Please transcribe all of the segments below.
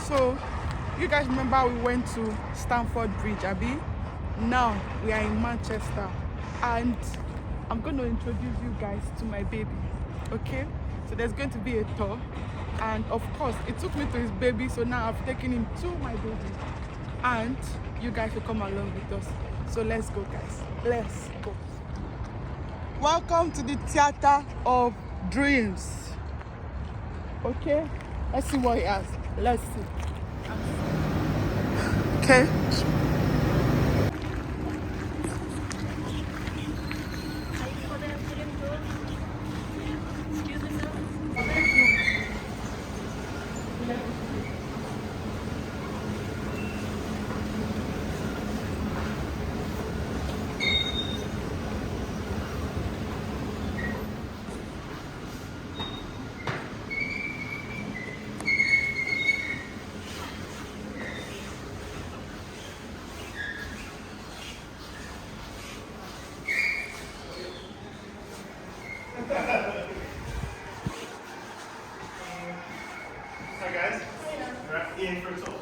So, you guys remember we went to Stamford Bridge, Abby? Now we are in Manchester, and I'm going to introduce you guys to my baby. Okay? So there's going to be a tour, and of course, it took me to his baby, so now I've taken him to my baby, and you guys will come along with us. So let's go, guys. Let's go. Welcome to the Theatre of Dreams. Okay? Let's see what he has. Let's see. Okay. Hi guys. Right, in for a tour.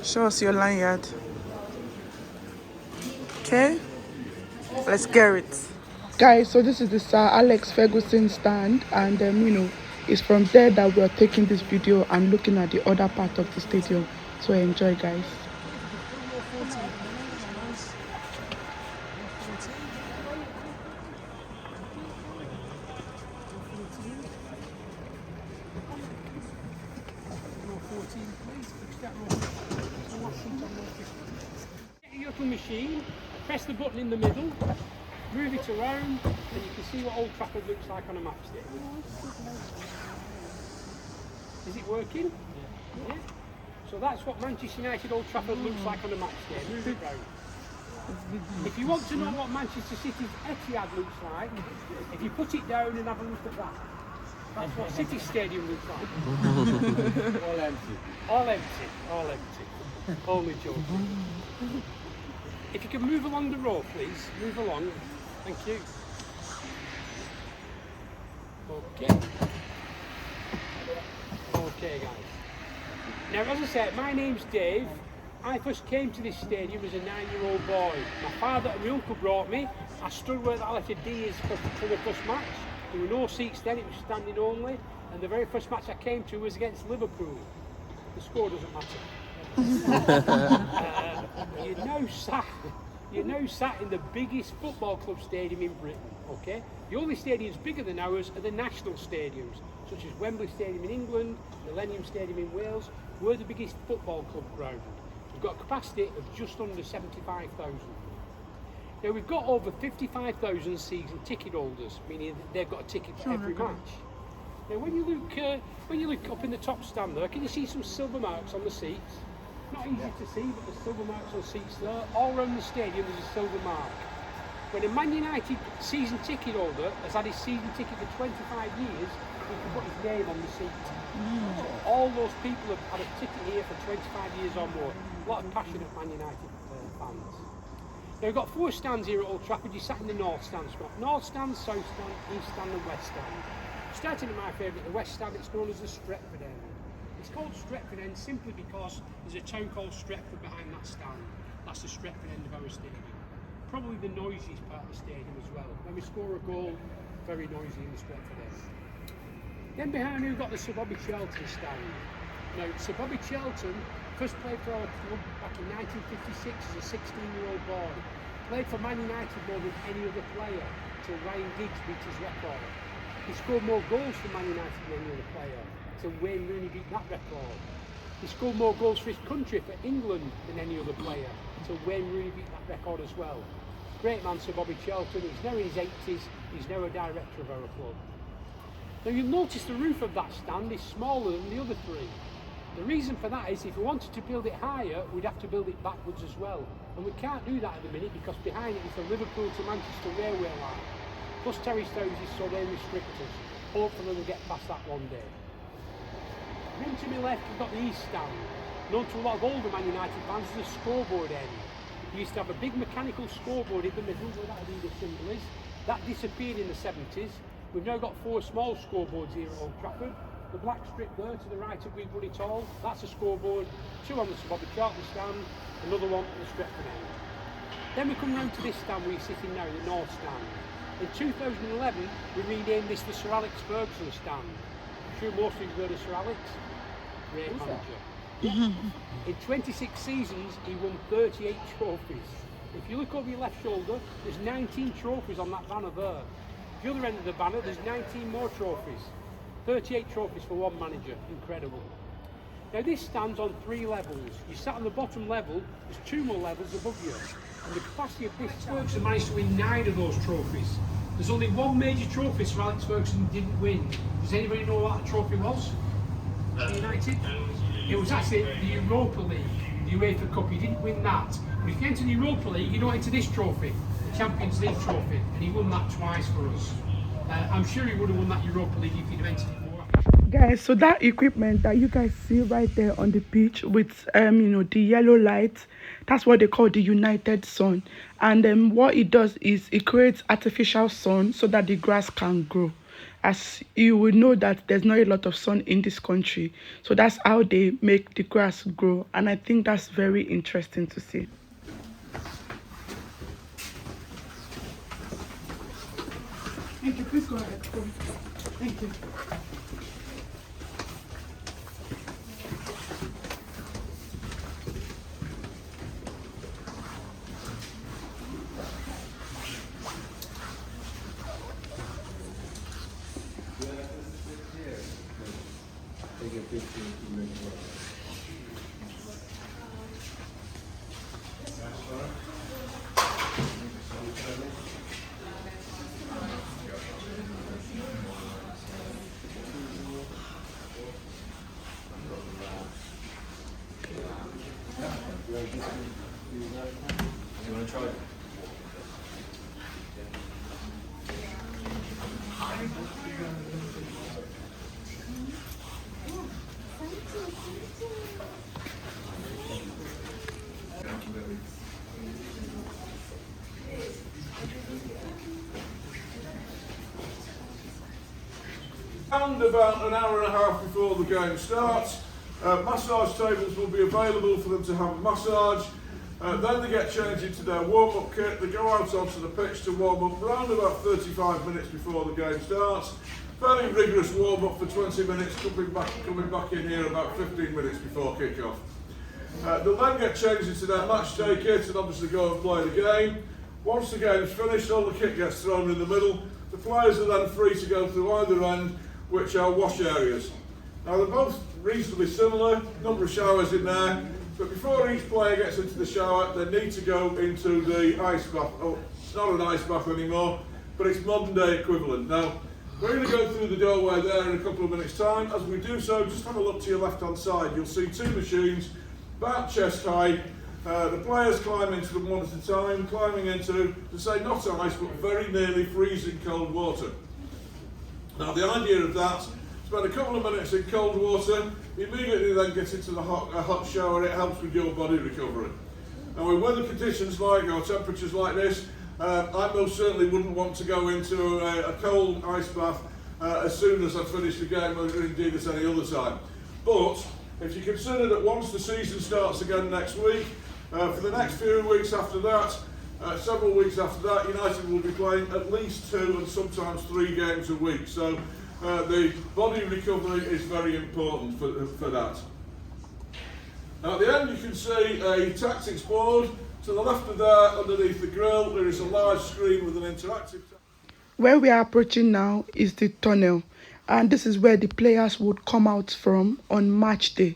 Show us your lanyard. Okay, let's get it. Guys, so this is the Sir Alex Ferguson stand, and it's from there that we are taking this video and looking at the other part of the stadium. So enjoy, guys. Get your little machine, press the button in the middle, move it around, and you can see what Old Trafford looks like on a map stick. Is it working? Yeah. So that's what Manchester United Old Trafford looks like on a map stick. Move it round. If you want to know what Manchester City's Etihad looks like, if you put it down and have a look at that. That's what City Stadium looks like. All empty. All empty. All empty. Only joking. If you can move along the road, please. Move along. Thank you. Okay. Okay, guys. Now, as I said, my name's Dave. I first came to this stadium as a 9-year-old boy. My father and my uncle brought me. I stood where that letter D is for the first match. There were no seats then, it was standing only. And the very first match I came to was against Liverpool. The score doesn't matter. You're now sat in the biggest football club stadium in Britain, okay? The only stadiums bigger than ours are the national stadiums, such as Wembley Stadium in England, Millennium Stadium in Wales. We're the biggest football club ground. We've got a capacity of just under 75,000. Now we've got over 55,000 season ticket holders, meaning that they've got a ticket for every match. Now when you look up in the top stand there, can you see some silver marks on the seats? Not easy to see, but there's silver marks on seats there. All around the stadium there's a silver mark. When a Man United season ticket holder has had his season ticket for 25 years, he can put his name on the seat. So all those people have had a ticket here for 25 years or more. A lot of passionate Man United fans. Now we've got 4 stands here at Old Trafford. You sat in the North stand. So we've got North stand, South stand, East stand and West stand. Starting at my favourite, the West stand, it's known as the Stretford end. It's called Stretford end simply because there's a town called Stretford behind that stand. That's the Stretford end of our stadium. Probably the noisiest part of the stadium as well. When we score a goal, very noisy in the Stretford end. Then behind me we've got the Sir Bobby Charlton stand. Now Sir Bobby Charlton first played for our club back in 1956 as a 16-year-old boy. Played for Man United more than any other player till Ryan Giggs beat his record. He scored more goals for Man United than any other player till Wayne Rooney beat that record. He scored more goals for his country, for England, than any other player till Wayne Rooney beat that record as well. Great man, Sir Bobby Charlton. He's now in his 80s. He's now a director of our club. Now you'll notice the roof of that stand is smaller than the other 3. The reason for that is if we wanted to build it higher, we'd have to build it backwards as well. And we can't do that at the minute because behind it is the Liverpool to Manchester railway line. plus terraced houses, so they restrict us. Hopefully we'll get past that one day. Then to my left, we've got the East Stand. Known to a lot of older Man United fans as a scoreboard end. We used to have a big mechanical scoreboard in the middle where that Adidas symbol is. That disappeared in the 70s. We've now got 4 small scoreboards here at Old Trafford. The black strip there to the right of We've It All, that's a scoreboard. 2 on the Sir Bobby Charlton stand, another one at the Stretford end. Then we come round to this stand where you're sitting now, the North stand. In 2011, we renamed this the Sir Alex Ferguson stand. I'm sure most of you have heard of Sir Alex. Great manager. In 26 seasons, he won 38 trophies. If you look over your left shoulder, there's 19 trophies on that banner there. The other end of the banner, there's 19 more trophies. 38 trophies for one manager, incredible. Now this stands on 3 levels. You sat on the bottom level, there's 2 more levels above you. And the capacity of this Ferguson managed to win 9 of those trophies. There's only one major trophy Sir Alex Ferguson didn't win. Does anybody know what that trophy was? United? It was actually the Europa League, the UEFA Cup. He didn't win that. But if you enter the Europa League, you don't enter this trophy, the Champions League trophy, and he won that twice for us. I'm sure he would have won that Europa League if he'd have entered it more. Guys, so that equipment that you guys see right there on the pitch with the yellow light, that's what they call the United Sun. And what it does is it creates artificial sun so that the grass can grow. As you will know that there's not a lot of sun in this country, so that's how they make the grass grow, and I think that's very interesting to see. Thank you. Please go ahead. Thank you. You want to try it? And about an hour and a half before the game starts, massage tables will be available for them to have a massage. Then they get changed into their warm-up kit. They go out onto the pitch to warm up around about 35 minutes before the game starts. Fairly rigorous warm-up for 20 minutes, coming back in here about 15 minutes before kick-off. They'll then get changed into their match day kit and obviously go and play the game. Once the game's finished, all the kit gets thrown in the middle. The players are then free to go through either end, which are wash areas. Now they're both reasonably similar, number of showers in there, but before each player gets into the shower, they need to go into the ice bath. Oh, it's not an ice bath anymore, but it's modern day equivalent. Now, we're going to go through the doorway there in a couple of minutes' time. As we do so, just have a look to your left-hand side. You'll see 2 machines, about chest high. The players climb into them one at a time, climbing into, to say not ice, but very nearly freezing cold water. Now the idea of that, spend a couple of minutes in cold water, immediately then get into a hot shower. It helps with your body recovery. Now with weather conditions like, or temperatures like this, I most certainly wouldn't want to go into a cold ice bath as soon as I finish the game, or indeed at any other time. But if you consider that once the season starts again next week, for the next few weeks after that, several weeks after that, United will be playing at least 2 and sometimes 3 games a week. So the body recovery is very important for that. Now at the end you can see a tactics board. To the left of there, underneath the grill, there is a large screen with an interactive... Where we are approaching now is the tunnel, and this is where the players would come out from on match day.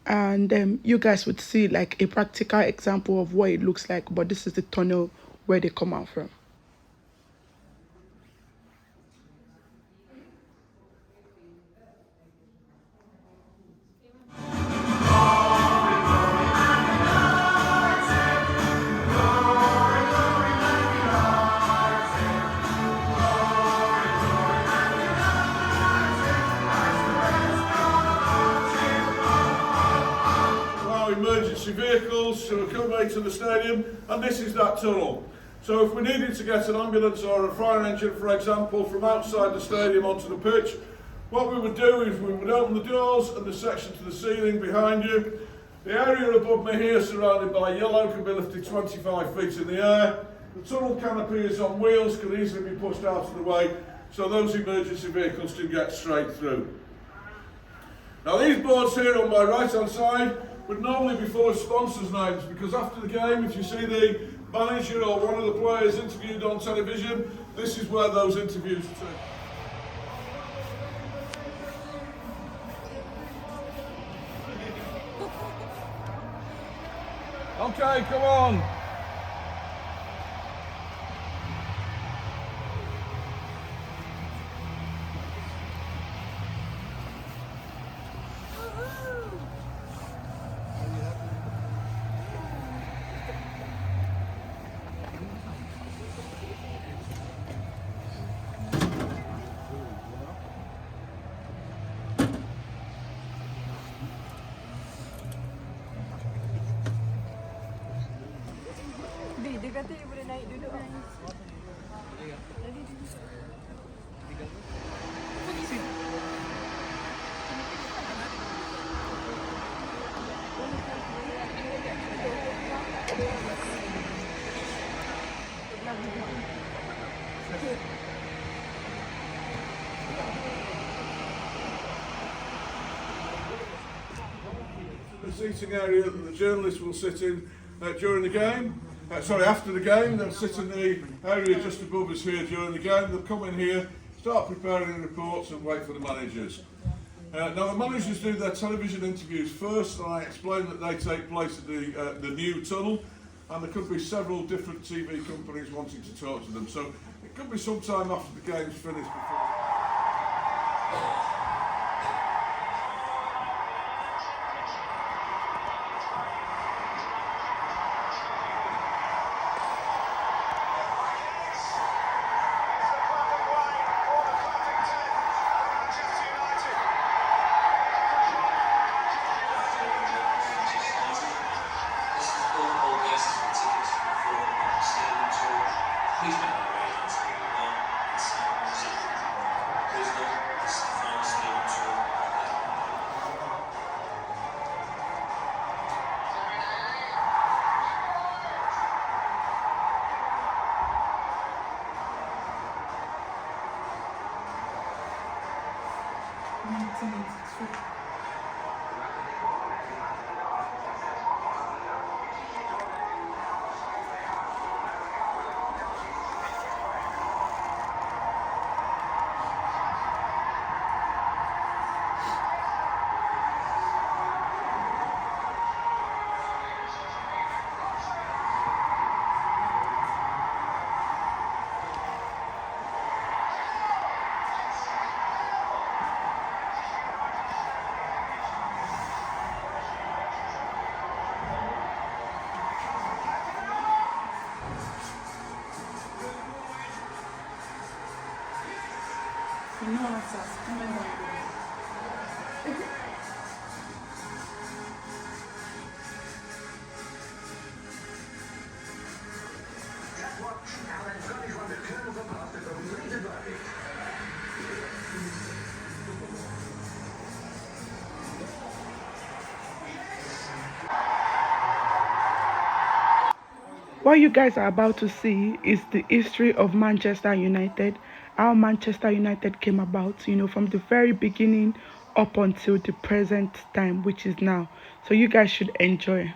And you guys would see like a practical example of what it looks like, but this is the tunnel where they come out from. emergency vehicles to accommodate to the stadium, and this is that tunnel. So if we needed to get an ambulance or a fire engine, for example, from outside the stadium onto the pitch, what we would do is we would open the doors and the section to the ceiling behind you. The area above me here, surrounded by yellow, can be lifted 25 feet in the air. The tunnel canopy is on wheels, can easily be pushed out of the way, so those emergency vehicles can get straight through. Now these boards here on my right hand side would normally be full of sponsors' names, because after the game, if you see the manager or one of the players interviewed on television, this is where those interviews are taken. Okay, come on. Dia kata dia boleh naik duduk. The seating area that the journalists will sit in during the game. After the game, they'll sit in the area just above us here during the game. They'll come in here, start preparing reports and wait for the managers. Now the managers do their television interviews first, and I explain that they take place at the new tunnel, and there could be several different TV companies wanting to talk to them. So it could be some time after the game's finished before. What you guys are about to see is the history of Manchester United, how Manchester United came about, from the very beginning up until the present time, which is now. So you guys should enjoy.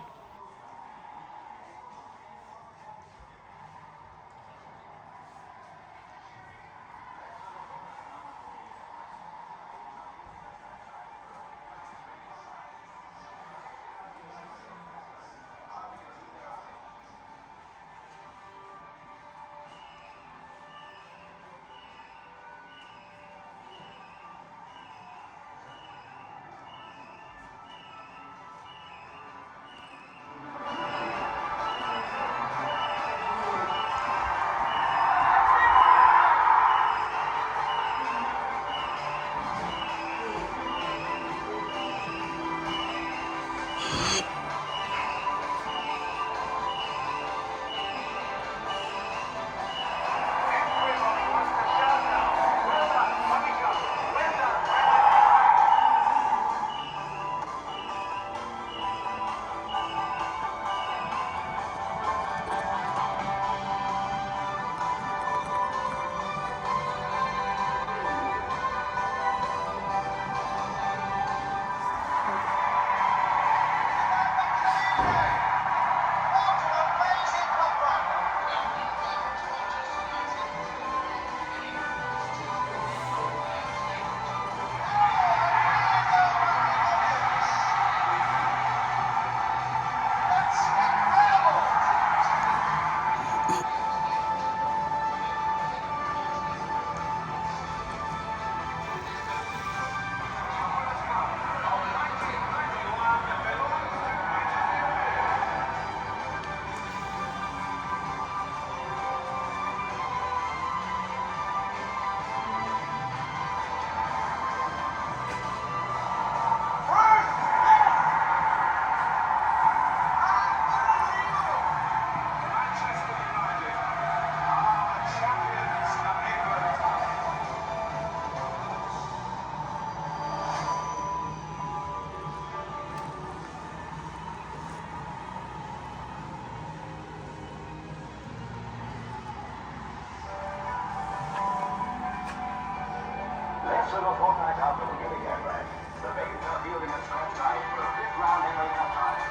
little fortnight after the beginning airplane, the Vegas are fielding a scratch night for a fifth round Henry Cup tie.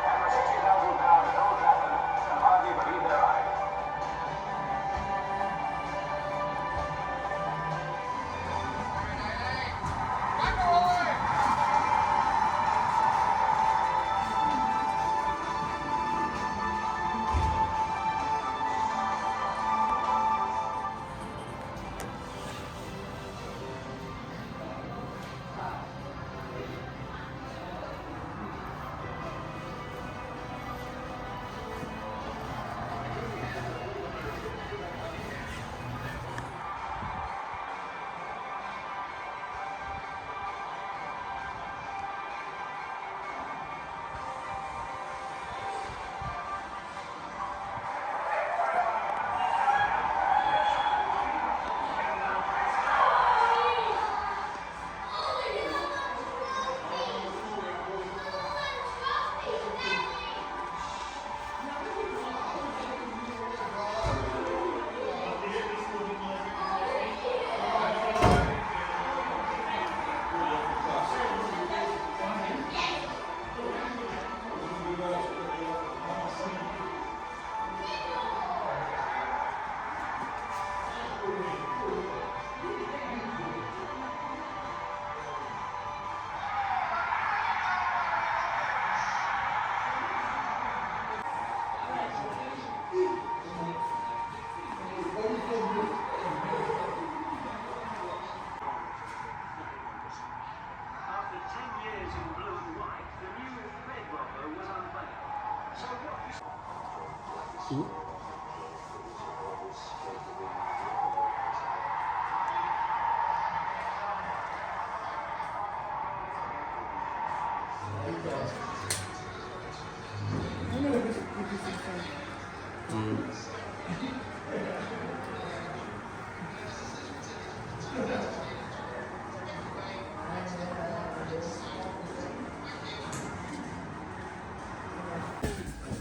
And for 60,000 pounds at Old Trafford can hardly believe their eyes. After 10 years in blue and white, the new red logo was unveiled. So what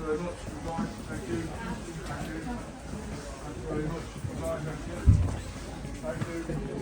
Very much. Goodbye. Thank you. Thank you. Thank you very much. Goodbye. Thank you. Thank you.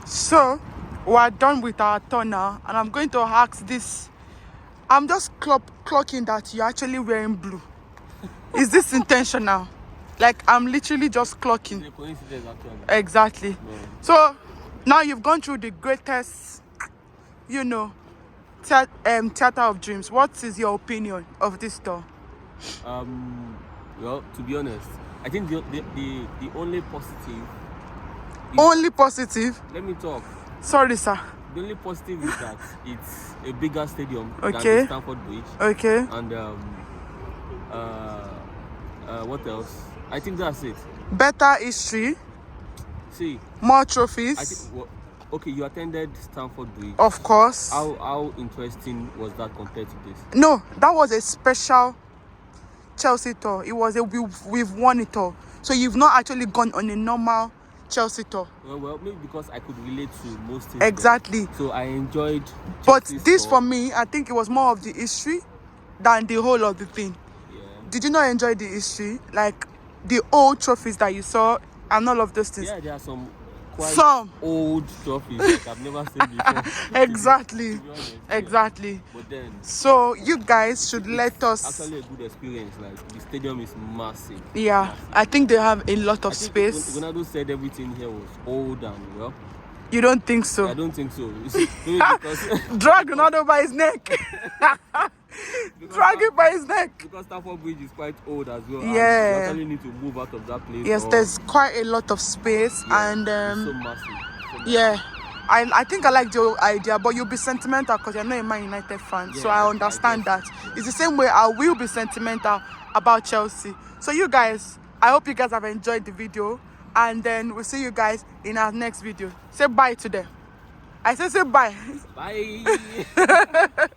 So we're done with our tour now, and I'm going to ask this. I'm just clocking that you're actually wearing blue. Is this intentional? Like, I'm literally just clocking. It's a coincidence, actually. Exactly. No. So now you've gone through the greatest, theater of dreams. What is your opinion of this tour? Well, to be honest, I think the only positive. Only positive? Let me talk. Sorry, sir. The only positive is that it's a bigger stadium than Okay. the Stamford Bridge. Okay. And what else? I think that's it. Better history, See, more I trophies, think. Okay, you attended Stamford Bridge. of course. How interesting was that compared to this? No, that was a special Chelsea tour. It was we've won it all. So you've not actually gone on a normal Chelsea tour. Well, maybe because I could relate to most things. Exactly. There. So I enjoyed. But Chelsea's this tour. for me, I think it was more of the history than the whole of the thing. Yeah. Did you not enjoy the history? Like the old trophies that you saw and all of those things? Yeah, there are some quite Some. old trophies like I've never seen before. Exactly. To be honest, Exactly. Yeah. But then So you guys should let us. actually a good experience. Like the stadium is massive. Yeah, Massive. I think they have a lot of I think space. Ronaldo said everything here was old and well. You don't think so? I don't think so. You see, maybe because Drag Ronaldo by his neck. Drag it by his neck. because Stamford Bridge is quite old as well. Yeah. And you actually need to move out of that place. Yes, or- there's quite a lot of space, yeah, and it's so massive. So yeah, I think I like the idea, but you'll be sentimental because you're not a Man United fan. So I understand that. It's the same way I will be sentimental about Chelsea. So you guys, I hope you guys have enjoyed the video. And then we'll see you guys in our next video. Say bye to them. I say bye. Bye.